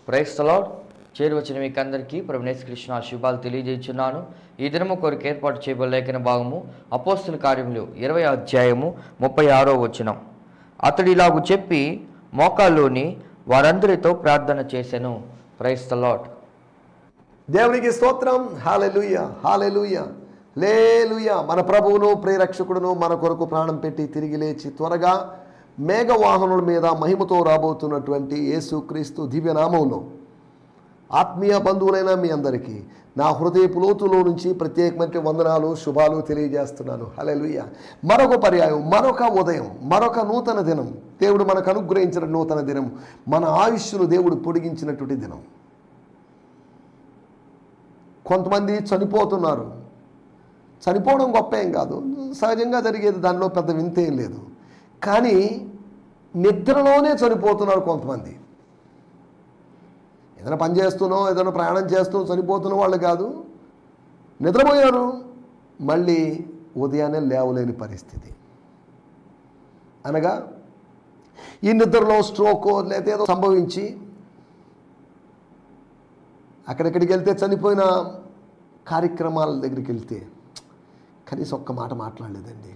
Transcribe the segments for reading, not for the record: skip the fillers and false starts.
Praise the lord. చేరువచ్చిన మీకు అందరికీ ప్రభువైన యేసుక్రీస్తు శుభాలు తెలియజేస్తున్నాను. ఈ దినము కొరకు ఏర్పాటు చేయబడిన లేఖన భాగము అపోస్తలుల కార్యములు 20వ అధ్యాయము 36వ వచనం. అతడు ఇలాగు చెప్పి మోకాల్లోని వారందరితో ప్రార్థన చేసెను. Praise the lord. దేవునికి స్తోత్రం. హల్లెలూయా, హల్లెలూయా, హల్లెలూయా. మన ప్రభువును ప్రియరక్షకుడును మన కొరకు ప్రాణం పెట్టి తిరిగి లేచి త్వరగా మేఘవాహనుల మీద మహిమతో రాబోతున్నటువంటి యేసుక్రీస్తు దివ్యనామంలో ఆత్మీయ బంధువులైన మీ అందరికీ నా హృదయపు లోతులో నుంచి ప్రత్యేకమైన వందనాలు, శుభాలు తెలియజేస్తున్నాను. హల్లెలూయా. మరొక పర్యాయం, మరొక ఉదయం, మరొక నూతన దినం, దేవుడు మనకు అనుగ్రహించిన నూతన దినం, మన ఆయుష్ను దేవుడు పొడిగించినటువంటి దినం. కొంతమంది చనిపోతున్నారు. చనిపోవడం గొప్ప ఏం కాదు, సహజంగా జరిగేది, దానిలో పెద్ద వింత ఏం లేదు. కానీ నిద్రలోనే చనిపోతున్నారు కొంతమంది. ఏదైనా పని చేస్తూనో ఏదైనా ప్రయాణం చేస్తూ చనిపోతున్న వాళ్ళు కాదు, నిద్రపోయారు, మళ్ళీ ఉదయాన్నే లేవలేని పరిస్థితి. అనగా ఈ నిద్రలో స్ట్రోకో లేదా ఏదో సంభవించి అక్కడెక్కడికి వెళ్తే చనిపోయిన కార్యక్రమాల దగ్గరికి వెళ్తే కనీసం ఒక్క మాట మాట్లాడలేదండి.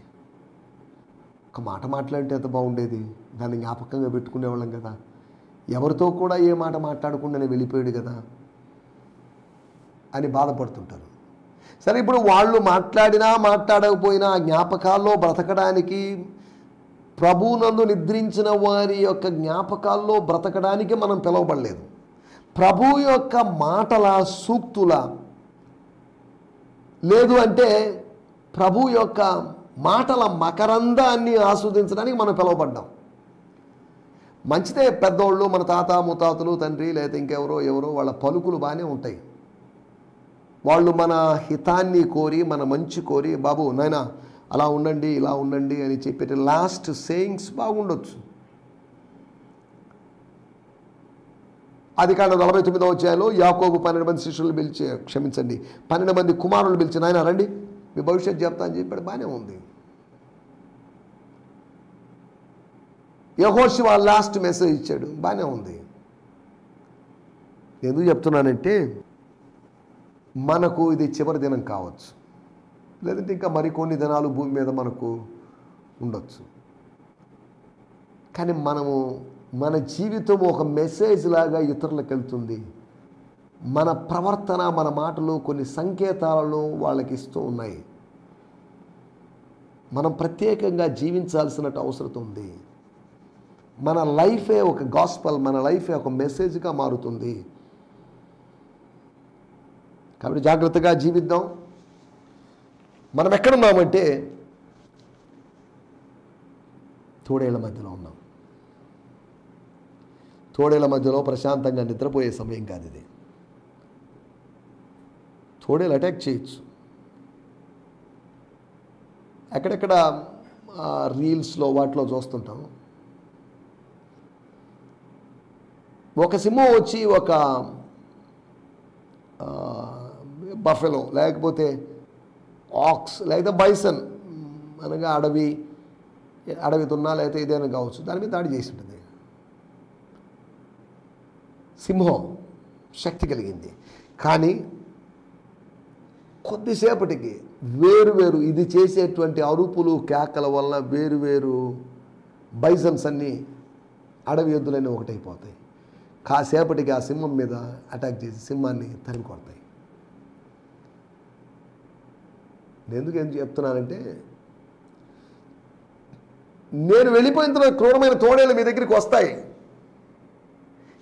ఒక మాట మాట్లాడితే ఎంత బాగుండేది, దాన్ని జ్ఞాపకంగా పెట్టుకునేవాళ్ళం కదా. ఎవరితో కూడా ఏ మాట మాట్లాడకుండానే వెళ్ళిపోయాడు కదా అని బాధపడుతుంటారు. సరే, ఇప్పుడు వాళ్ళు మాట్లాడినా మాట్లాడకపోయినా ఆ జ్ఞాపకాల్లో బ్రతకడానికి, ప్రభువునందు నిద్రించిన వారి యొక్క జ్ఞాపకాల్లో బ్రతకడానికి మనం పిలువబడలేదు. ప్రభు యొక్క మాటల సూక్తుల, లేదు అంటే ప్రభు యొక్క మాటల మకరందాన్ని ఆస్వాదించడానికి మనం పిలువబడ్డాం. మంచిదే, పెద్దోళ్ళు, మన తాత ముత్తాతలు, తండ్రి లేదా ఇంకెవరో వాళ్ళ పలుకులు బాగానే ఉంటాయి. వాళ్ళు మన హితాన్ని కోరి, మన మంచి కోరి, బాబు నాయనా అలా ఉండండి ఇలా ఉండండి అని చెప్పేటి లాస్ట్ సేయింగ్స్ బాగుండొచ్చు. ఆదికాండం 49వ అధ్యాయంలో యాకోబు 12 మంది శిష్యులు పిలిచి, క్షమించండి 12 మంది కుమారులు పిలిచి, నాయన రండి మీ భవిష్యత్తు చెప్తా అని చెప్పాడు. బాగానే ఉంది. యెహోషువ లాస్ట్ మెసేజ్ ఇచ్చాడు, బాగానే ఉంది. ఎందుకు చెప్తున్నానంటే మనకు ఇది చివరి దినం కావచ్చు, లేదంటే ఇంకా మరికొన్ని దినాలు భూమి మీద మనకు ఉండొచ్చు. కానీ మన జీవితం ఒక మెసేజ్ లాగా ఇతరులకు వెళ్తుంది. మన ప్రవర్తన, మన మాటలు కొన్ని సంకేతాలను వాళ్ళకి ఇస్తూ ఉన్నాయి. మనం ప్రత్యేకంగా జీవించాల్సిన అవసరం ఉంది. మన లైఫే ఒక గాస్పల్, మన లైఫే ఒక మెసేజ్గా మారుతుంది. కాబట్టి జాగ్రత్తగా జీవిద్దాం. మనం ఎక్కడున్నామంటే తోడేళ్ల మధ్యలో ఉన్నాం. తోడేళ్ల మధ్యలో ప్రశాంతంగా నిద్రపోయే సమయం కాదు ఇది. తోడేలు అటాక్ చేయొచ్చు. ఎక్కడెక్కడ రీల్స్లో వాటిలో చూస్తుంటాం, ఒక సింహం వచ్చి ఒక బఫెలో లేకపోతే ఆక్స్ లేకపోతే బైసన్ అనగా అడవి తున్నా లేకపోతే ఏదైనా కావచ్చు, దాని మీద దాడి చేసి ఉంటుంది. సింహం శక్తి కలిగింది. కానీ కొద్దిసేపటికి వేరు ఇది చేసేటువంటి అరుపులు కేకల వల్ల వేరు బైసన్స్ అన్నీ, అడవి ఎద్దులన్నీ ఒకటైపోతాయి. కాసేపటికి ఆ సింహం మీద అటాక్ చేసి సింహాన్ని తరిమి కొడతాయి. నేను ఎందుకు చెప్తున్నానంటే, నేను వెళ్ళిపోయిన తర్వాత క్రూరమైన తోడేళ్ళు మీ దగ్గరికి వస్తాయి,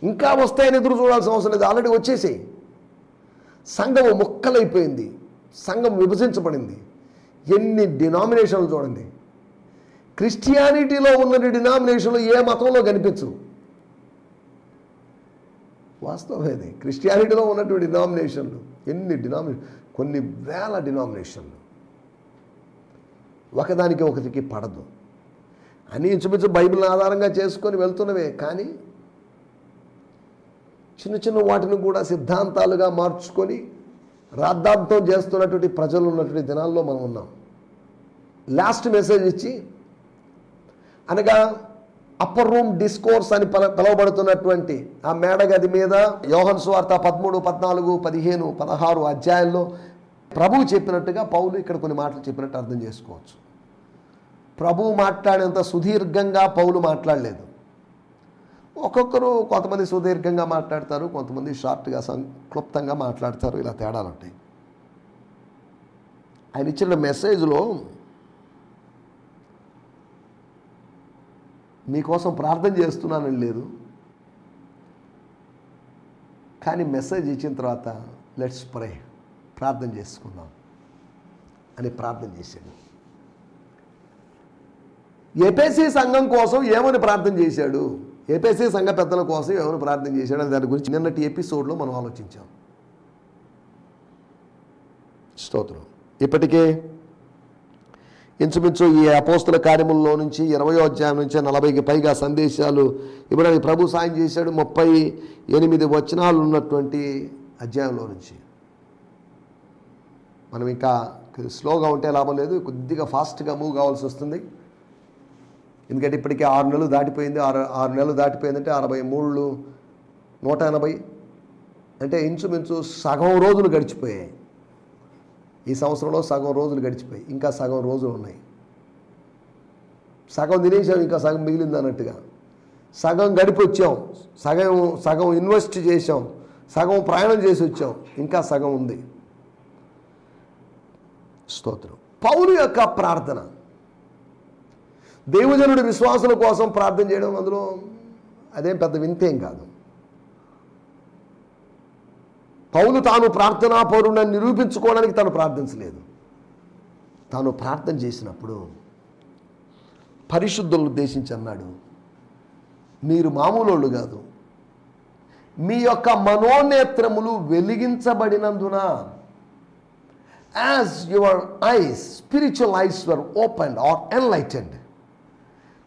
ఇంకా వస్తాయని ఎదురు చూడాల్సిన అవసరం లేదు. ఆల్రెడీ వచ్చేసాయి. సంఘం ముక్కలైపోయింది, సంఘం విభజించబడింది. ఎన్ని డినామినేషన్లు చూడండి. క్రిస్టియానిటీలో ఉన్న డినామినేషన్లు ఏ మతంలో కనిపించవు. వాస్తవం ఇది. క్రిస్టియానిటీలో ఉన్నటువంటి డినామినేషన్లు ఎన్ని కొన్ని వేల డినామినేషన్లు, ఒకదానికి ఒకరికి పడదు అని ఇంచుమించు బైబిల్ని ఆధారంగా చేసుకొని వెళ్తున్నవే. కానీ చిన్న వాటిని కూడా సిద్ధాంతాలుగా మార్చుకొని రాద్ధాంతం చేస్తున్నటువంటి ప్రజలు ఉన్నటువంటి దినాల్లో మనం ఉన్నాం. లాస్ట్ మెసేజ్ ఇచ్చి, అనగా అప్పర్ రూమ్ డిస్కోర్స్ అని పిలువబడుతున్నటువంటి ఆ మేడగది మీద యోహాను సువార్త 13, 14, 15, 16 అధ్యాయాల్లో ప్రభువు చెప్పినట్టుగా పౌలు ఇక్కడ కొన్ని మాటలు చెప్పినట్టు అర్థం చేసుకోవచ్చు. ప్రభువు మాట్లాడేంత సుదీర్ఘంగా పౌలు మాట్లాడలేదు. ఒక్కొక్కరు కొంతమంది సుదీర్ఘంగా మాట్లాడతారు, కొంతమంది షార్ట్గా క్లుప్తంగా మాట్లాడతారు. ఇలా తేడాలు ఉంటాయి. ఆయన ఇచ్చిన మెసేజ్లో మీకోసం ప్రార్థన చేస్తున్నానని లేదు, కానీ మెసేజ్ ఇచ్చిన తర్వాత లెట్స్ ప్రే, ప్రార్థన చేసుకుందాం అని ప్రార్థన చేశాడు. ఎఫెసీ సంఘం కోసం ఏమని ప్రార్థన చేశాడు, ఎఫెసీ సంఘ పెద్దల కోసం ఏమని ప్రార్థన చేశాడు అని దాని గురించి నిన్నటి ఎపిసోడ్లో మనం ఆలోచించాం. స్తోత్రం. ఇప్పటికే ఇంచుమించు ఈ అపోస్తుల కార్యముల్లో నుంచి 20వ అధ్యాయం నుంచి 40కి పైగా సందేశాలు ఇవ్వడానికి ప్రభు సాయం చేశాడు. 38 వచనాలు ఉన్నటువంటి అధ్యాయంలో నుంచి మనం ఇంకా స్లోగా ఉంటే లాభం లేదు, కొద్దిగా ఫాస్ట్గా మూవ్ కావాల్సి వస్తుంది. ఎందుకంటే ఇప్పటికే 6 నెలలు దాటిపోయింది. 6 నెలలు దాటిపోయిందంటే 63, 180 అంటే ఇంచుమించు సగం రోజులు గడిచిపోయాయి. ఈ సంవత్సరంలో సగం రోజులు గడిచిపోయి ఇంకా సగం రోజులు ఉన్నాయి. సగం తినేసాం, ఇంకా సగం మిగిలింది అన్నట్టుగా. సగం గడిపి వచ్చాం, సగం ఇన్వెస్ట్ చేసాం, సగం ప్రయాణం చేసి వచ్చాం, ఇంకా సగం ఉంది. స్తోత్రం. పౌలు యొక్క ప్రార్థన, దేవజనుడి విశ్వాసుల కోసం ప్రార్థన చేయడం, అందులో అదేం పెద్ద వింతేం కాదు. పౌలు తాను ప్రార్థనా పౌరుడని నిరూపించుకోవడానికి తాను ప్రార్థించలేదు. తాను ప్రార్థన చేసినప్పుడు పరిశుద్ధులను ఉద్దేశించి అన్నాడు, మీరు మామూలు కాదు, మీ యొక్క మనోనేత్రములు వెలిగించబడినందున, as your eyes, spiritual eyes were opened or enlightened,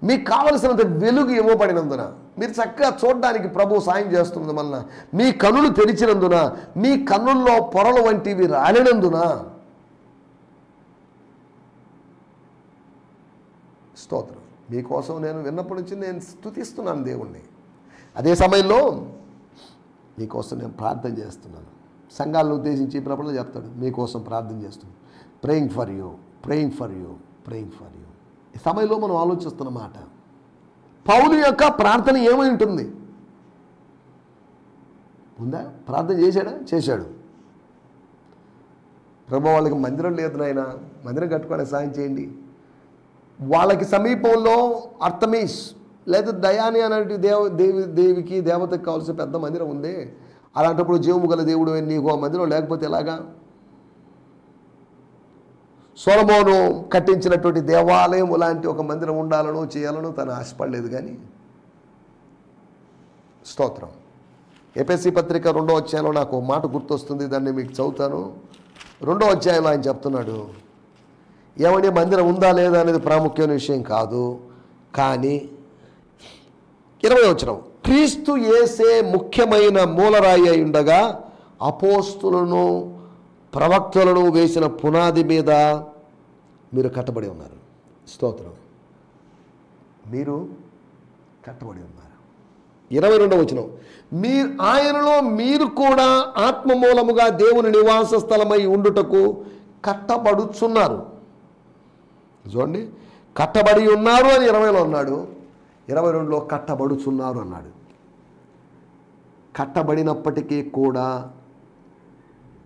మీకు కావలసినంత వెలుగు ఇవ్వబడినందున, మీరు చక్కగా చూడడానికి ప్రభు సాయం చేస్తున్నందు వలన, మీ కన్నులు తెరిచినందున, మీ కన్నుల్లో పొరలు వంటివి రాలినందున, స్తోత్రం. మీకోసం నేను విన్నప్పటి నుంచి నేను స్తుతిస్తున్నాను దేవుణ్ణి. అదే సమయంలో మీకోసం నేను ప్రార్థన చేస్తున్నాను. సంఘాలను ఉద్దేశించి ప్రభుత్వం చెప్తాడు, మీకోసం ప్రార్థన చేస్తున్నాను, praying for you, praying for you, praying for you. ఈ సమయంలో మనం ఆలోచిస్తున్నమాట, పౌలు యొక్క ప్రార్థన ఏమై ఉంటుంది? ఉందా? ప్రార్థన చేశాడా? చేశాడు. ప్రభు వాళ్ళకి మందిరం లేదు నాయన, మందిరం కట్టుకోవడానికి సాయం చేయండి. వాళ్ళకి సమీపంలో అర్తమీస్ లేదా దయాని అనేటి దేవికి దేవతకి కావాల్సిన పెద్ద మందిరం ఉంది. అలాంటప్పుడు జీవము గల దేవుడు నీకు ఆ మందిరం లేకపోతే ఎలాగా? సొలొమోను కట్టించినటువంటి దేవాలయం లాంటి ఒక మందిరం ఉండాలనో చేయాలనో తను ఆశపడలేదు. కానీ స్తోత్రం. ఎఫెసీ పత్రిక 2వ అధ్యాయంలో నాకు ఒక మాట గుర్తొస్తుంది, దాన్ని మీకు చదువుతాను. 2వ అధ్యాయంలో ఆయన చెప్తున్నాడు, ఏమంటే మందిరం ఉందా లేదా అనేది ప్రాముఖ్యమైన విషయం కాదు, కానీ 20వ వచనం, క్రీస్తు యేసే ముఖ్యమైన మూలరాయి అయి ఉండగా అపోస్తులను ప్రవక్తలను వేసిన పునాది మీద మీరు కట్టబడి ఉన్నారు. స్తోత్రం. మీరు కట్టబడి ఉన్నారు. 22వ వచనం, ఆయనలో మీరు కూడా ఆత్మ మూలముగా దేవుని నివాస స్థలమై ఉండుటకు కట్టబడుచున్నారు. చూడండి, కట్టబడి ఉన్నారు అని 20లో అన్నాడు, 22లో కట్టబడుచున్నారు అన్నాడు. కట్టబడినప్పటికీ కూడా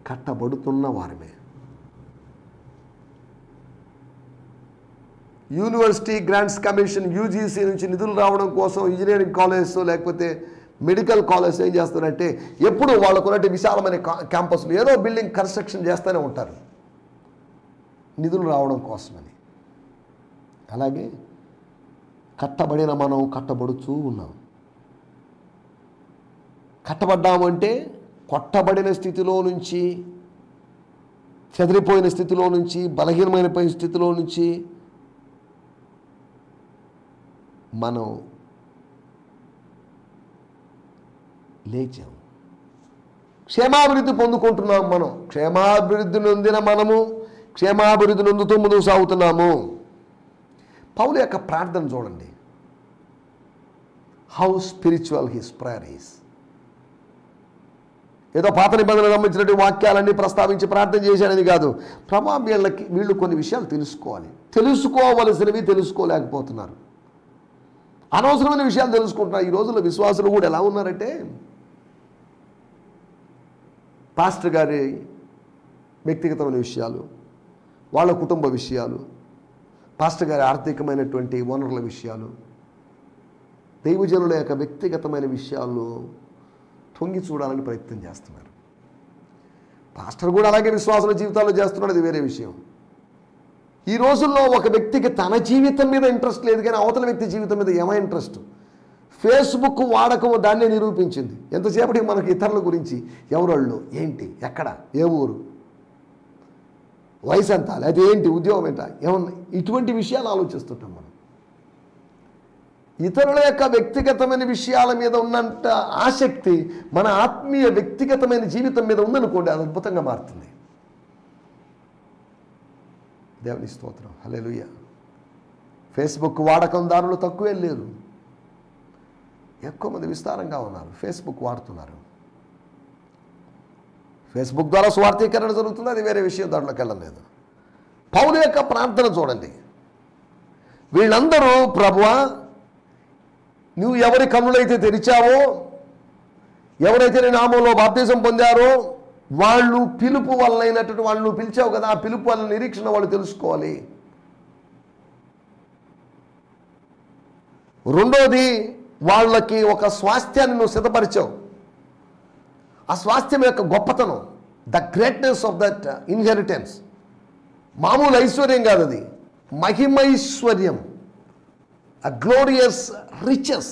కట్టబడుతున్న వారమే. యూనివర్సిటీ గ్రాంట్స్ కమిషన్ యూజీసీ నుంచి నిధులు రావడం కోసం ఇంజనీరింగ్ కాలేజ్ లేకపోతే మెడికల్ కాలేజ్ ఏం చేస్తారంటే ఎప్పుడు వాళ్ళకున్నట్టు విశాలమైన క్యాంపస్లు ఏదో బిల్డింగ్ కన్స్ట్రక్షన్ చేస్తూనే ఉంటారు నిధులు రావడం కోసమని. అలాగే కట్టబడిన మనం కట్టబడుతూ ఉన్నాం. కట్టబడ్డామంటే కొట్టబడిన స్థితిలో నుంచి, చెదిరిపోయిన స్థితిలో నుంచి, బలహీనమైన స్థితిలో నుంచి మనం లేచాం, క్షేమాభివృద్ధి పొందుకుంటున్నాం. మనం క్షేమాభివృద్ధి నొందిన మనము క్షేమాభివృద్ధి నొందుతూ ముందుకు సాగుతున్నాము. పౌలు యొక్క ప్రార్థన చూడండి, how spiritual his prayer is. ఏదో పాత నిబంధనలకు సంబంధించినటువంటి వాక్యాలన్నీ ప్రస్తావించి ప్రార్థన చేశాడని కాదు. ప్రభా వీళ్ళు కొన్ని విషయాలు తెలుసుకోవలసినవి తెలుసుకోలేకపోతున్నారు. అనవసరమైన విషయాలు తెలుసుకుంటున్నారు. ఈ రోజుల్లో విశ్వాసులు కూడా ఎలా ఉన్నారంటే, పాస్టర్ గారి వ్యక్తిగతమైన విషయాలు, వాళ్ళ కుటుంబ విషయాలు, పాస్టర్ గారి ఆర్థికమైనటువంటి వనరుల విషయాలు, దైవజనుల యొక్క వ్యక్తిగతమైన విషయాలు తొంగి చూడాలని ప్రయత్నం చేస్తున్నారు. పాస్టర్ కూడా అలాగే విశ్వాసుల జీవితాల్లో చేస్తున్నాడు, అది వేరే విషయం. ఈ రోజుల్లో ఒక వ్యక్తికి తన జీవితం మీద ఇంట్రెస్ట్ లేదు, కానీ అవతల వ్యక్తి జీవితం మీద ఏమో ఇంట్రెస్ట్. ఫేస్బుక్ వాడకం దాన్నే నిరూపించింది. ఎంతసేపటికి మనకి ఇతరుల గురించి, ఎవరోళ్ళు, ఏంటి, ఎక్కడ, ఏ ఊరు, వయసు ఎంత, లేదా ఏంటి, ఉద్యోగం ఎంత, ఏమన్నా ఇటువంటి విషయాలు ఆలోచిస్తుంటాం మనం. ఇతరుల యొక్క వ్యక్తిగతమైన విషయాల మీద ఉన్నంత ఆసక్తి మన ఆత్మీయ వ్యక్తిగతమైన జీవితం మీద ఉందనుకోండి, అది అద్భుతంగా మారుతుంది. దేవుని స్తోత్రం, హల్లెలూయా. ఫేస్బుక్ వాడకందారులు తక్కువే లేరు, ఎక్కువ మంది విస్తారంగా ఉన్నారు, ఫేస్బుక్ వాడుతున్నారు. ఫేస్బుక్ ద్వారా స్వార్థీకరణ జరుగుతుంది, అది వేరే విషయం, దాంట్లోకి వెళ్ళలేదు. పౌలు యొక్క ప్రార్థన చూడండి. వీళ్ళందరూ ప్రభువా, నువ్వు ఎవరి కన్నులైతే తెరిచావో, ఎవరైతే నీ నామంలో బాప్తిజం పొందారో, వాళ్ళు పిలుపు వలనైనటువంటి వాళ్ళు నువ్వు పిలిచావు కదా, ఆ పిలుపు వల్ల నిరీక్షణ వాళ్ళు తెలుసుకోవాలి. రెండోది, వాళ్ళకి ఒక స్వాస్థ్యాన్ని నువ్వు సిద్ధపరిచావు. ఆ స్వాస్థ్యం యొక్క గొప్పతనం, the greatness of that inheritance, మామూలు ఐశ్వర్యం కాదు, అది మహిమైశ్వర్యం, a glorious riches.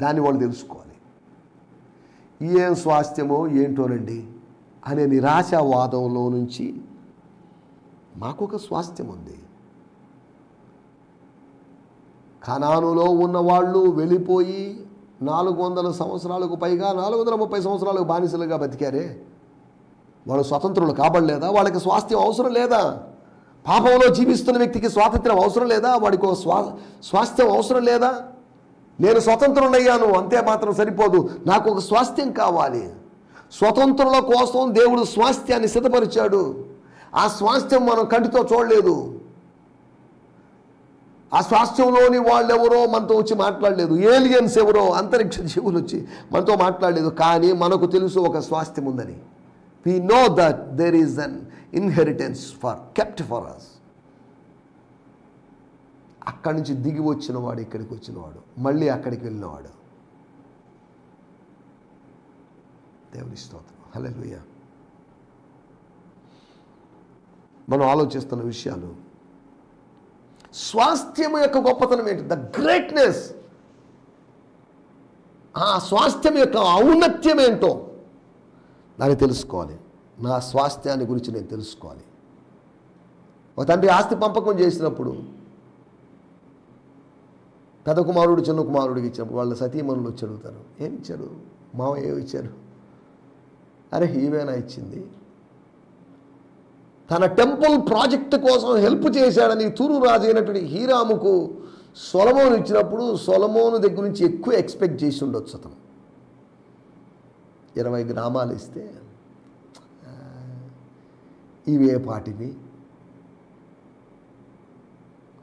దాన్ని వాళ్ళు తెలుసుకోవాలి. ఏం స్వాస్థ్యమో ఏంటోనండి అనే నిరాశావాదంలో నుంచి మాకొక స్వాస్థ్యం ఉంది. కనానులో ఉన్నవాళ్ళు వెళ్ళిపోయి 400 సంవత్సరాలకు పైగా, 430 సంవత్సరాలకు బానిసలుగా బతికారే, వాళ్ళు స్వతంత్రులు కాబడలేదా? వాళ్ళకి స్వాస్థ్యం అవసరం లేదా? పాపంలో జీవిస్తున్న వ్యక్తికి స్వాతంత్ర్యం అవసరం లేదా? వాడికి ఒక స్వాస్థ్యం అవసరం లేదా? నేను స్వతంత్రుడయ్యాను అంతే మాత్రం సరిపోదు, నాకు ఒక స్వాస్థ్యం కావాలి. స్వతంత్రుల కోసం దేవుడు స్వాస్థ్యాన్ని సిద్ధపరిచాడు. ఆ స్వాస్థ్యం మనం కంటితో చూడలేదు. ఆ స్వాస్థ్యంలోని వాళ్ళు ఎవరో మనతో వచ్చి మాట్లాడలేదు, ఏలియన్స్ ఎవరో అంతరిక్ష జీవులు వచ్చి మనతో మాట్లాడలేదు. కానీ మనకు తెలుసు ఒక స్వాస్థ్యం ఉందని. We know that there is an inheritance kept for us. అక్కడి నుంచి దిగి వచ్చినవాడు ఇక్కడికి వచ్చినవాడు, మళ్ళీ అక్కడికి వెళ్ళినవాడు. దేవుని స్తోత్రం, హల్లెలూయా. మనం ఆలోచిస్తున్న విషయాలు, స్వాస్థ్యం యొక్క గొప్పతనం ఏంటి, ద గ్రేట్నెస్, ఆ స్వాస్థ్యం యొక్క ఔన్నత్యం ఏంటో దాన్ని తెలుసుకోవాలి. నా స్వాస్థ్యాన్ని గురించి నేను తెలుసుకోవాలి. ఒక తండ్రి ఆస్తి పంపకం చేసినప్పుడు పెద్ద కుమారుడు చిన్న కుమారుడికి ఇచ్చినప్పుడు వాళ్ళ సతీమణులు వచ్చి అడుగుతారు, ఏమి ఇచ్చారు మామ, ఏమి ఇచ్చారు? అరే ఈవేనా ఇచ్చింది. తన టెంపుల్ ప్రాజెక్ట్ కోసం హెల్ప్ చేశాడని తూరు రాజు అయినటువంటి హీరాముకు సొలొమోను ఇచ్చినప్పుడు సొలొమోను దగ్గర నుంచి ఎక్కువ ఎక్స్పెక్ట్ చేసి ఉండొచ్చు. అతను 20 గ్రామాలు ఇస్తే ఇవే పాటివి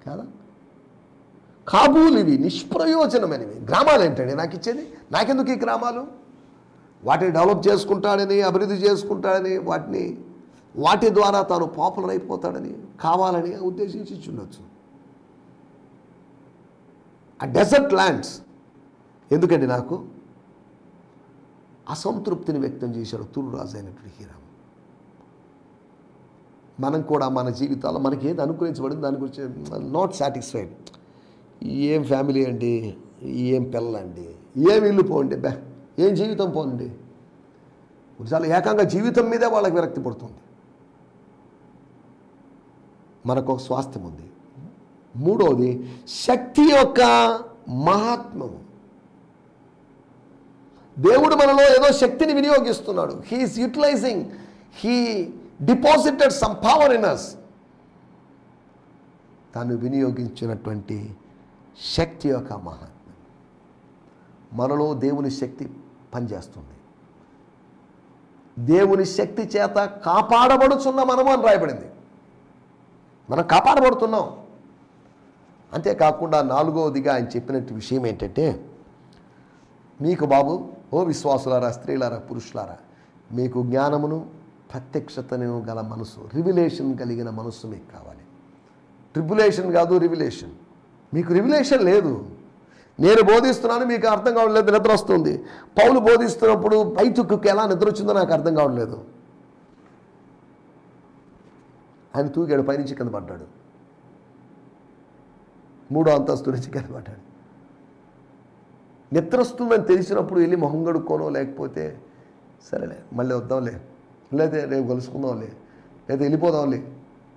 కాదా, కాబూలు, ఇవి నిష్ప్రయోజనమైనవి. గ్రామాలు ఏంటండి నాకు ఇచ్చేది, నాకెందుకు ఈ గ్రామాలు? వాటిని డెవలప్ చేసుకుంటాడని, అభివృద్ధి చేసుకుంటాడని, వాటి ద్వారా తాను పాపులర్ అయిపోతాడని, కావాలని ఉద్దేశించి ఉండొచ్చు. ఆ డెజర్ట్ ల్యాండ్స్ ఎందుకండి నాకు? అసంతృప్తిని వ్యక్తం చేశాడు తూరు రాజు అయినటువంటి హీరాము. మనం కూడా మన జీవితాల్లో మనకి ఏది అనుకూలించబడింది దాని గురించి నాట్ సాటిస్ఫైడ్. ఏం ఫ్యామిలీ అండి, ఏం పిల్లలండి, ఏం ఇల్లు పోండి, ఏం జీవితం పోండి. కొన్నిసార్లు ఏకంగా జీవితం మీదే వాళ్ళకి విరక్తి పడుతుంది. మనకు ఒక స్వాస్థ్యం ఉంది. మూడవది, శక్తి యొక్క మహాత్మ్యము. దేవుడు మనలో ఏదో శక్తిని వినియోగిస్తున్నాడు. He is utilising, he deposited some power in us. తాను వినియోగించినటువంటి శక్తి యొక్క మహాత్మ్యం. మనలో దేవుని శక్తి పనిచేస్తుంది. దేవుని శక్తి చేత కాపాడబడుచున్న మనము అని రాయబడింది. మనం కాపాడబడుతున్నాం. అంతేకాకుండా 4వదిగా ఆయన చెప్పినట్టు విషయం ఏంటంటే, మీకు బాబు, ఓ విశ్వాసులారా, స్త్రీలారా, పురుషులారా, మీకు జ్ఞానమును ప్రత్యక్షతను గల మనసు, రివిలేషన్ కలిగిన మనస్సు మీకు కావాలి. ట్రిబులేషన్ కాదు, రివిలేషన్. మీకు రివిలేషన్ లేదు. నేను బోధిస్తున్నాను, మీకు అర్థం కావట్లేదు, నిద్ర వస్తుంది. పౌలు బోధిస్తున్నప్పుడు పైతుక్కు ఎలా నిద్ర వచ్చిందో నాకు అర్థం కావట్లేదు. ఆయన తూగాడు, పైనుంచి కింద పడ్డాడు. 3వ అంతస్తు నుంచి కింద పడ్డాడు. నిద్ర వస్తుందని తెలిసినప్పుడు వెళ్ళి మొహం కడుక్కోనో, లేకపోతే సరేలే మళ్ళీ వద్దాంలే, లేదా రేపు కలుసుకుందాంలే, లేదా వెళ్ళిపోదాంలే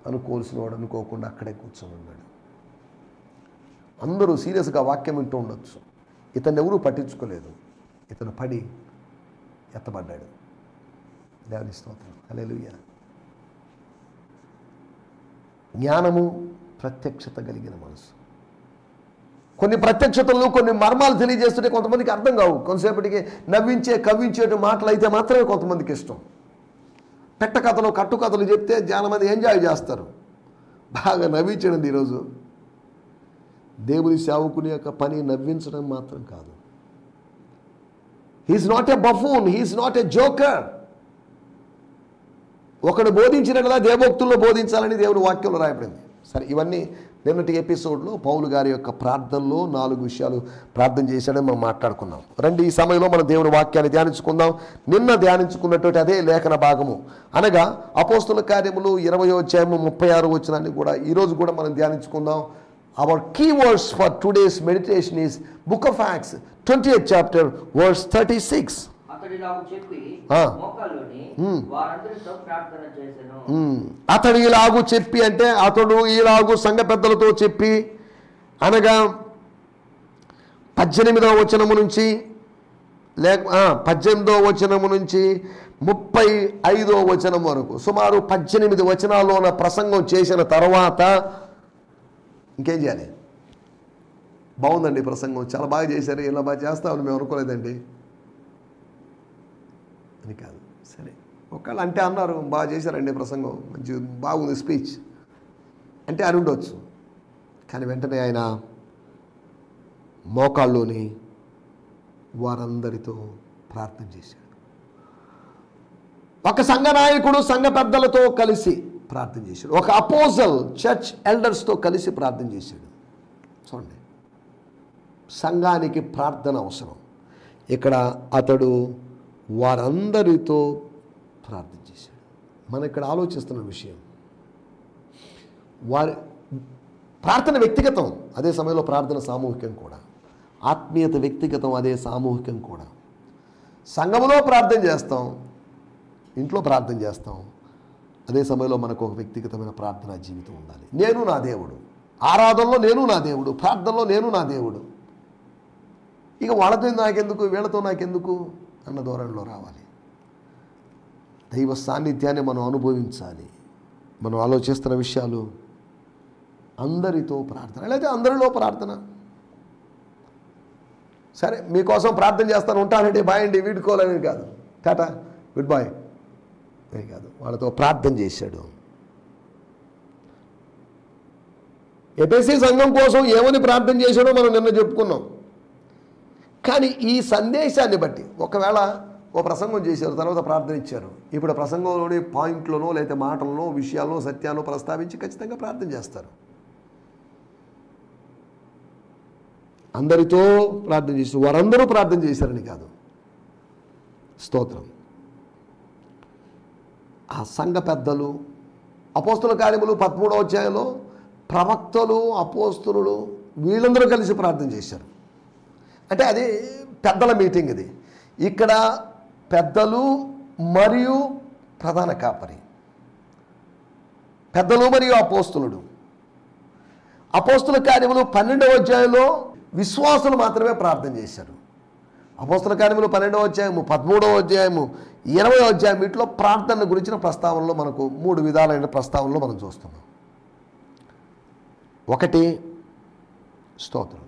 అనుకోవాల్సిన వాడు అనుకోకుండా అక్కడే కూర్చొని ఉన్నాడు. అందరూ సీరియస్గా వాక్యం వింటూ ఉండొచ్చు. ఇతన్ని ఎవరూ పట్టించుకోలేదు. ఇతను పడి ఎత్తబడ్డాడు. దేవుని స్తోత్రం, హల్లెలూయా. జ్ఞానము, ప్రత్యక్షత కలిగిన మనసు. కొన్ని ప్రత్యక్షతలు, కొన్ని మర్మాలు తెలియజేస్తుంటే కొంతమందికి అర్థం కావు. కొంతసేపటికి నవ్వించే, కవ్వించే మాటలు అయితే మాత్రమే కొంతమందికి ఇష్టం. పెట్టకథలు, కట్టుకథలు చెప్తే చాలా మంది ఎంజాయ్ చేస్తారు. బాగా నవ్వించడం. ఈరోజు దేవుని సేవకుని యొక్క పని నవ్వించడం మాత్రం కాదు. He's not a buffoon, he's not a joker. ఒకడు బోధించినట్లా దేవోక్తుల్లో బోధించాలని దేవుని వాక్యంలో రాయబడింది. సరే, ఇవన్నీ నిన్నటి ఎపిసోడ్లో పౌలు గారి యొక్క ప్రార్థనలో 4 విషయాలు ప్రార్థన చేశాడని మనం మాట్లాడుకున్నాం. రండి, ఈ సమయంలో మనం దేవుని వాక్యాన్ని ధ్యానించుకుందాం. నిన్న ధ్యానించుకున్నటువంటి అదే లేఖన భాగము అనగా అపోస్తుల కార్యములు 20వ అధ్యాయము 36వ వచనాన్ని కూడా ఈరోజు కూడా మనం ధ్యానించుకుందాం. Our key verse for today's meditation is Book of Acts, 20th chapter, verse 36. అతడు ఇలాగు చెప్పి అంటే అతడు ఇలాగు సంఘ పెద్దలతో చెప్పి అనగా 18వ వచనము నుంచి 18వ వచనము నుంచి 35వ వచనం వరకు సుమారు 18 వచనాల్లోన ప్రసంగం చేసిన తర్వాత ఇంకేం చేయాలి? బాగుందండి ప్రసంగం, చాలా బాగా చేశారు, ఇలా బాగా చేస్తామని మేము అనుకోలేదండి అని కాదు. సరే, ఒకళ్ళు అంటే అన్నారు, బాగా చేశారండి ప్రసంగం, మంచి బాగుంది స్పీచ్ అంటే అని ఉండొచ్చు. కానీ వెంటనే ఆయన మోకాళ్ళలోని వారందరితో ప్రార్థన చేశాడు. ఒక సంఘ నాయకుడు సంఘ పెద్దలతో కలిసి ప్రార్థన చేశాడు. ఒక అపోజల్ చర్చ్ ఎల్డర్స్తో కలిసి ప్రార్థన చేశాడు. చూడండి, సంఘానికి ప్రార్థన అవసరం. ఇక్కడ అతడు వారందరితో ప్రార్థన చేశాడు. మనం ఇక్కడ ఆలోచిస్తున్న విషయం, వారి ప్రార్థన వ్యక్తిగతం, అదే సమయంలో ప్రార్థన సామూహికం కూడా. ఆత్మీయత వ్యక్తిగతం, అదే సామూహికం కూడా. సంఘములో ప్రార్థన చేస్తాం, ఇంట్లో ప్రార్థన చేస్తాం, అదే సమయంలో మనకు ఒక వ్యక్తిగతమైన ప్రార్థనా జీవితం ఉండాలి. నేను నా దేవుడు, ఆరాధనలో నేను నా దేవుడు, ప్రార్థనలో నేను నా దేవుడు. ఇక వాళ్ళతో నాకెందుకు, వీళ్ళతో నాకెందుకు అన్న ధోరణిలో రావాలి. దైవ సాన్నిధ్యాన్ని మనం అనుభవించాలి. మనం ఆలోచిస్తున్న విషయాలు అందరితో ప్రార్థన, లేదా అందరిలో ప్రార్థన. సరే, మీకోసం ప్రార్థన చేస్తాను, ఉంటానండి, బాయ్ అండి, వీడుకోవాలని కాదు, టాటా గుడ్ బాయ్ అని కాదు, వాళ్ళతో ప్రార్థన చేశాడు. ఎఫెసీ సంఘం కోసం ఏమని ప్రార్థన చేశాడో మనం నిన్న చెప్పుకున్నాం. కానీ ఈ సందేశాన్ని బట్టి ఒకవేళ ఓ ప్రసంగం చేశారు, తర్వాత ప్రార్థన ఇచ్చారు, ఇప్పుడు ప్రసంగంలోని పాయింట్లోనో లేదా మాటలను, విషయాలను, సత్యాలను ప్రస్తావించి ఖచ్చితంగా ప్రార్థన చేస్తారు. అందరితో ప్రార్థన చేసి వారందరూ ప్రార్థన చేశారని కాదు. స్తోత్రం. ఆ సంఘ పెద్దలు, అపోస్తుల కార్యములు 13వ అధ్యాయంలో ప్రవక్తలు, అపోస్తులు వీళ్ళందరూ కలిసి ప్రార్థన చేశారు. అంటే అది పెద్దల మీటింగ్. ఇది ఇక్కడ పెద్దలు మరియు ప్రధాన కాపరి, పెద్దలు మరియు అపోస్తులుడు. అపోస్తుల కార్యములు 12వ అధ్యాయంలో విశ్వాసులు మాత్రమే ప్రార్థన చేశారు. అపోస్తుల కార్యములు 12వ అధ్యాయము, 13వ అధ్యాయము, 20వ అధ్యాయం, వీటిలో ప్రార్థన గురించిన ప్రస్తావనలో మనకు 3 విధాలైన ప్రస్తావనలో మనం చూస్తున్నాం. ఒకటి స్తోత్రం,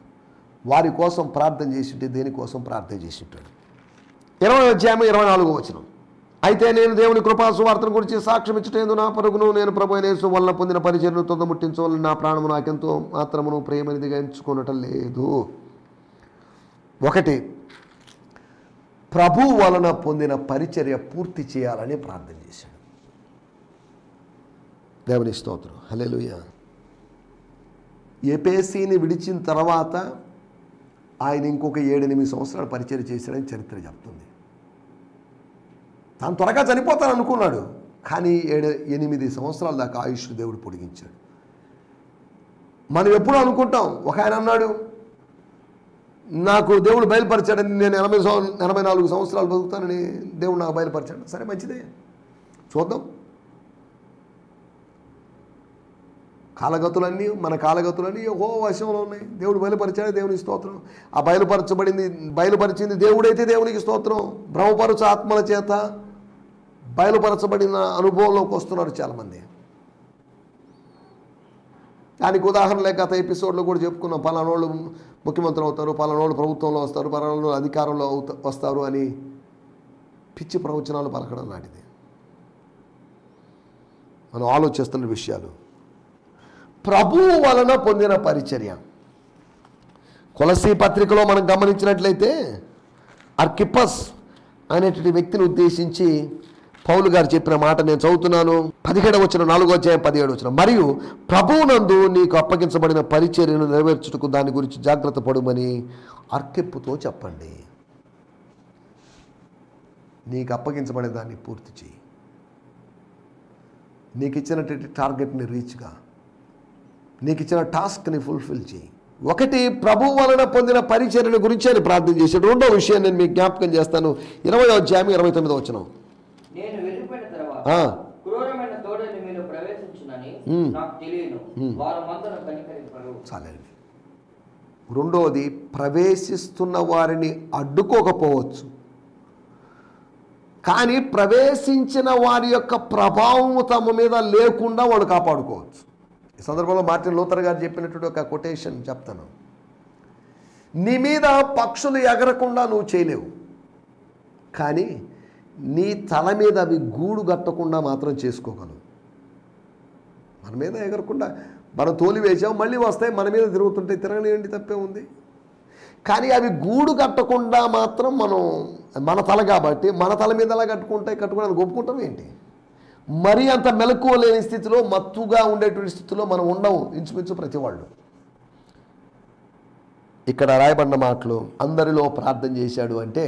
వారి కోసం ప్రార్థన చేసింటే దేనికోసం ప్రార్థన చేసింటాడు. 20వ అధ్యాయం 24వ వచనం. అయితే నేను దేవుని కృపా సువార్తను గురించి సాక్ష్యం ఇచ్చుటేందు నా పరుగును నేను ప్రభు అయిన యేసు వలన పొందిన పరిచర్ను తొందముట్టించవలని నా ప్రాణము నాకెంతో మాత్రమును ప్రేమనిదిగా ఎంచుకోనటం లేదు. ఒకటి, ప్రభు వలన పొందిన పరిచర్య పూర్తి చేయాలని ప్రార్థన చేశాడు. దేవుని స్తోత్రం, హల్లెలూయా. ఎఫెసీని విడిచిన తర్వాత ఆయన ఇంకొక 7-8 సంవత్సరాలు పరిచర్య చేశాడని చరిత్ర చెప్తుంది. తాను త్వరగా చనిపోతాను అనుకున్నాడు, కానీ 7-8 సంవత్సరాల దాకా ఆయుష్ దేవుడు పొడిగించాడు. మనం ఎప్పుడు అనుకుంటాం, ఒక ఆయన అన్నాడు, నాకు దేవుడు బయలుపరిచాడని, నేను 84 సంవత్సరాలు బతుకుతానని దేవుడు నాకు బయలుపరిచాడు. సరే, మంచిదే, చూద్దాం. కాలగతులన్నీ, మన కాలగతులన్నీ ఓ వశంలో ఉన్నాయి. దేవుడు బయలుపరిచాడు, దేవునికి స్తోత్రం. ఆ బయలుపరిచింది దేవుడైతే దేవునికి స్తోత్రం. భ్రమపరచ ఆత్మల చేత బయలుపరచబడిన అనుభవంలోకి వస్తున్నారు చాలామంది. దానికి ఉదాహరణ గత ఎపిసోడ్లో కూడా చెప్పుకున్నాం. పలానోళ్ళు ముఖ్యమంత్రి అవుతారు, పలానోళ్ళు ప్రభుత్వంలో వస్తారు, పలానోళ్ళు అధికారంలో వస్తారు అని పిచ్చి ప్రవచనాలు పలకడం నాటిది. మనం ఆలోచిస్తున్న విషయాలు. ప్రభువు వలన పొందిన పరిచర్య. కొలసీ పత్రికలో మనం గమనించినట్లయితే అర్కిప్పస్ అనేటువంటి వ్యక్తిని ఉద్దేశించి పౌలు గారు చెప్పిన మాట నేను చదువుతున్నాను. 17వ వచనం, 4వ అధ్యాయం 17వ వచనం. మరియు ప్రభువునందు నీకు అప్పగించబడిన పరిచర్యను నెరవేర్చుటకు దాని గురించి జాగ్రత్త పడుమని అర్కిప్పుతో చెప్పండి. నీకు అప్పగించబడిన దాన్ని పూర్తి చేయి. నీకు ఇచ్చినటువంటి టార్గెట్ని రీచ్గా, నీకు ఇచ్చిన టాస్క్ని ఫుల్ఫిల్ చేయి. ఒకటి, ప్రభు వలన పొందిన పరిచర్యను గురించి అని ప్రార్థన చేశాడు. రెండో విషయం నేను మీకు జ్ఞాపకం చేస్తాను. 20వ అధ్యాయం 29వ వచనం. నేను వెళ్ళిపోయిన తర్వాత క్రూరమైన తోడని మీలో ప్రవేశించునని నాకు తెలియను, వారు మందను కనికరింపరు. చాలండి. రెండోది, ప్రవేశిస్తున్న వారిని అడ్డుకోకపోవచ్చు, కానీ ప్రవేశించిన వారి యొక్క ప్రభావం తమ మీద లేకుండా వాళ్ళు కాపాడుకోవచ్చు. ఈ సందర్భంలో మార్టిన్ లూథర్ గారు చెప్పినటువంటి ఒక కొటేషన్ చెప్తాను. నీ మీద పక్షులు ఎగరకుండా నువ్వు చేయలేవు, కానీ నీ తల మీద అవి గూడు కట్టకుండా మాత్రం చేసుకోగలవు. మన మీద ఎగరకుండా మనం తోలి వేసాం, మళ్ళీ వస్తాయి, మన మీద తిరుగుతుంటాయి, తిరగనివ్వండి, తప్పే ఉంది. కానీ అవి గూడు కట్టకుండా మాత్రం మన తల కాబట్టి మన తల మీద ఎలా కట్టుకోవడానికి ఒప్పుకుంటాం ఏంటి? మరీ అంత మెలకువ లేని స్థితిలో, మత్తుగా ఉండేటువంటి స్థితిలో మనం ఉండవు ఇంచుమించు ప్రతి వాళ్ళు. ఇక్కడ రాయబడిన మాటలు, అందరిలో ప్రార్థన చేశాడు అంటే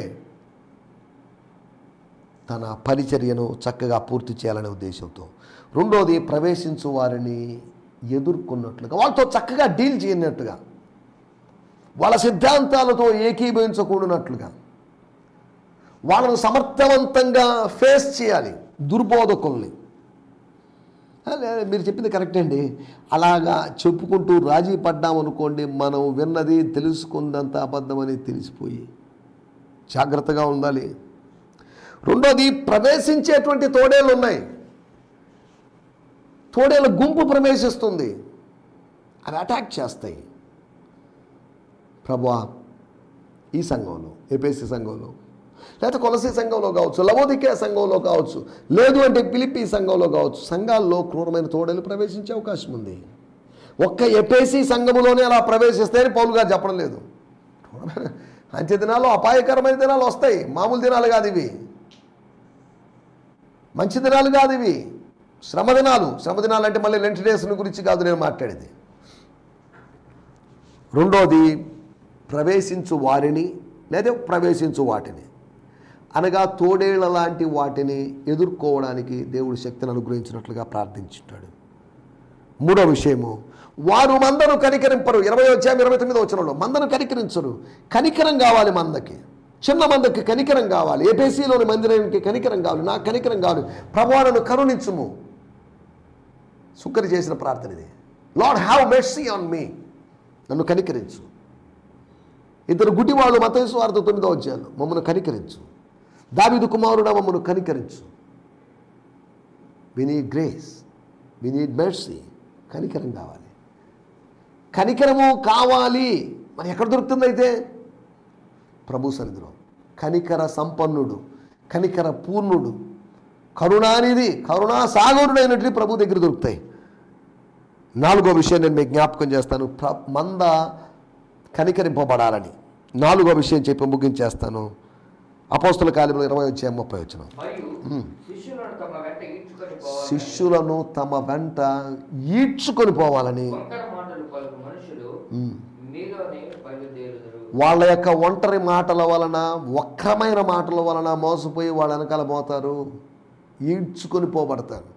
తన పరిచర్యను చక్కగా పూర్తి చేయాలనే ఉద్దేశంతో. రెండోది, ప్రవేశించు వారిని ఎదుర్కొన్నట్లుగా, వాళ్ళతో చక్కగా డీల్ చేయనట్టుగా, వాళ్ళ సిద్ధాంతాలతో ఏకీభవించకూడనట్లుగా, వాళ్ళను సమర్థవంతంగా ఫేస్ చేయాలి. దుర్బోధకుల్ని, మీరు చెప్పింది కరెక్ట్ అండి, అలాగా చెప్పుకుంటూ రాజీ పడ్డామనుకోండి, మనం విన్నది తెలుసుకుందంత అబద్ధమని తెలిసిపోయి జాగ్రత్తగా ఉండాలి. రెండోది, ప్రవేశించేటువంటి తోడేళ్ళు ఉన్నాయి. తోడేళ్ళ గుంపు ప్రవేశిస్తుంది, అవి అటాక్ చేస్తాయి. ప్రభువా, ఈ సంఘంలో, ఎఫెసీ సంఘంలో, లేకపోతే కొలసీ సంఘంలో కావచ్చు, లవోదికయ సంఘంలో కావచ్చు, లేదు అంటే ఫిలిప్పీ సంఘంలో కావచ్చు, సంఘాల్లో క్రూరమైన తోడేలు ప్రవేశించే అవకాశం ఉంది. ఒక్క ఎఫెసీ సంఘములోనే అలా ప్రవేశిస్తాయని పౌలు గారు చెప్పడం లేదు. అంత్య దినాల్లో అపాయకరమైన దినాలు వస్తాయి, మామూలు దినాలు కాదు ఇవి, మంచి దినాలు కాదు ఇవి, శ్రమ దినాలు అంటే మళ్ళీ లెంట్ డేస్ గురించి కాదు నేను మాట్లాడేది. రెండోది, ప్రవేశించు వారిని లేదా ప్రవేశించు వాటిని, అనగా తోడేళ్ల లాంటి వాటిని ఎదుర్కోవడానికి దేవుడు శక్తిని అనుగ్రహించినట్లుగా ప్రార్థించుంటాడు. మూడో విషయము, వారు మందను కనికరింపరు. 20వ అధ్యాయం 29వ వచనంలో, మందను కనికరించరు. కనికరం కావాలి మందకి, చిన్న మందకి కనికరం కావాలి. ఎఫెసీలోని మందిరానికి కనికరం కావాలి, నాకు కనికరం కావాలి. ప్రభువా, నన్ను కరుణించుము. సుక్కరి చేసిన ప్రార్థన ఇది. Lord have mercy on me, నన్ను కనికరించు. ఇద్దరు గుడ్డివాళ్ళు మత్తయి సువార్త 9వ అధ్యాయంలో, మమ్మల్ని కనికరించు. దావీదు కుమారుడా, మమ్మల్ని కనికరించు. We need grace, we need mercy. కనికరం కావాలి. కనికరము కావాలి మరి ఎక్కడ దొరుకుతుంది అయితే? ప్రభు సన్నిధిలో. కనికర సంపన్నుడు, కనికర పూర్ణుడు, కరుణానిధి, కరుణా సాగరుడైనట్లు ప్రభు దగ్గర దొరుకుతాయి. 4వ విషయం నేను మీకు జ్ఞాపకం చేస్తాను, మంద కనికరింపబడాలని. 4వ విషయం చెప్పి ముగించేస్తాను. అపోస్తుల కార్యములు 20:30. శిష్యులను తమ వెంట ఈడ్చుకొని పోవాలని వాళ్ళ యొక్క ఒంటరి మాటల వలన, వక్రమైన మాటల వలన మోసపోయి వాళ్ళ వెనకాల పోతారు, ఈడ్చుకొని పోబడతారు.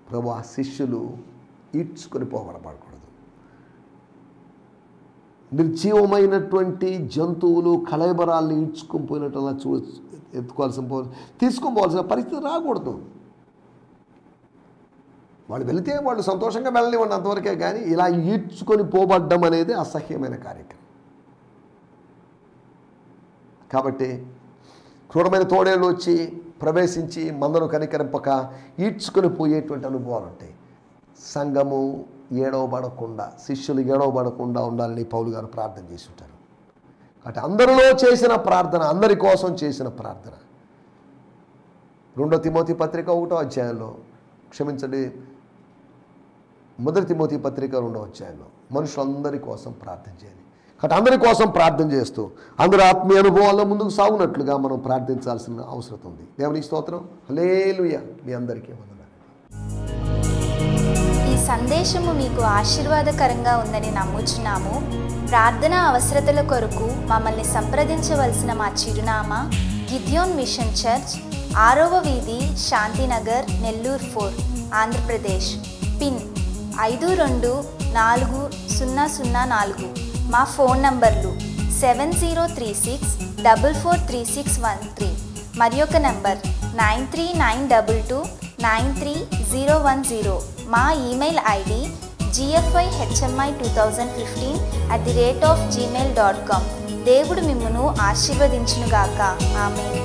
ప్రభు, ఆ శిష్యులు ఈడ్చుకొని పోబడకూడదు. నిర్జీవమైనటువంటి జంతువులు కళేబరాలను ఈడ్చుకొని పోయినట్టు తీసుకొని పోవాల్సిన పరిస్థితి రాకూడదు. వాళ్ళు వెళితే వాళ్ళు సంతోషంగా వెళ్ళనివ్వండి, అంతవరకే. కానీ ఇలా ఈడ్చుకొని పోబడ్డం అనేది అసహ్యమైన కార్యక్రమం. కాబట్టి క్రూరమైన తోడేళ్ళు వచ్చి ప్రవేశించి మందను కనికరింపక ఈడ్చుకొని పోయేటువంటి అనుభవాలు ఉంటాయి. సంఘము ఏడవబడకుండా, శిష్యులు ఏడవబడకుండా ఉండాలని పౌలు గారు ప్రార్థన చేసి ఉంటారు. కాబట్టి అందరిలో చేసిన ప్రార్థన, అందరి కోసం చేసిన ప్రార్థన. 2 తిమోతి పత్రిక 1వ అధ్యాయంలో, క్షమించండి, 1 తిమోతి పత్రిక 2వ అధ్యాయంలో మనుషులందరి కోసం ప్రార్థన చేయాలి. కాబట్టి అందరి కోసం ప్రార్థన చేస్తూ అందరూ ఆత్మీయ అనుభవాల్లో ముందుకు సాగునట్లుగా మనం ప్రార్థించాల్సిన అవసరం ఉంది. దేవునికి స్తోత్రం. హల్లెలూయా. మీ అందరికీ వందనాలు. ఈ సందేశము మీకు ఆశీర్వాదకరంగా ఉందని నమ్ముచున్నాము. ప్రార్థన అవసరతల కొరకు మమ్మల్ని సంప్రదించవలసిన మా చిరునామా గిద్యోన్ మిషన్ చర్చ్, 6వ వీధి, శాంతినగర్, నెల్లూరు 4, ఆంధ్రప్రదేశ్. పిన్ 524004. మా ఫోన్ నంబర్లు 7036443613 మరి ఒక నంబర్ 9392293010. మా ఈమెయిల్ ఐడి gfihmi2015@gmail.com. దేవుడు మిమ్మును ఆశీర్వదించునుగాక. ఆమేన్.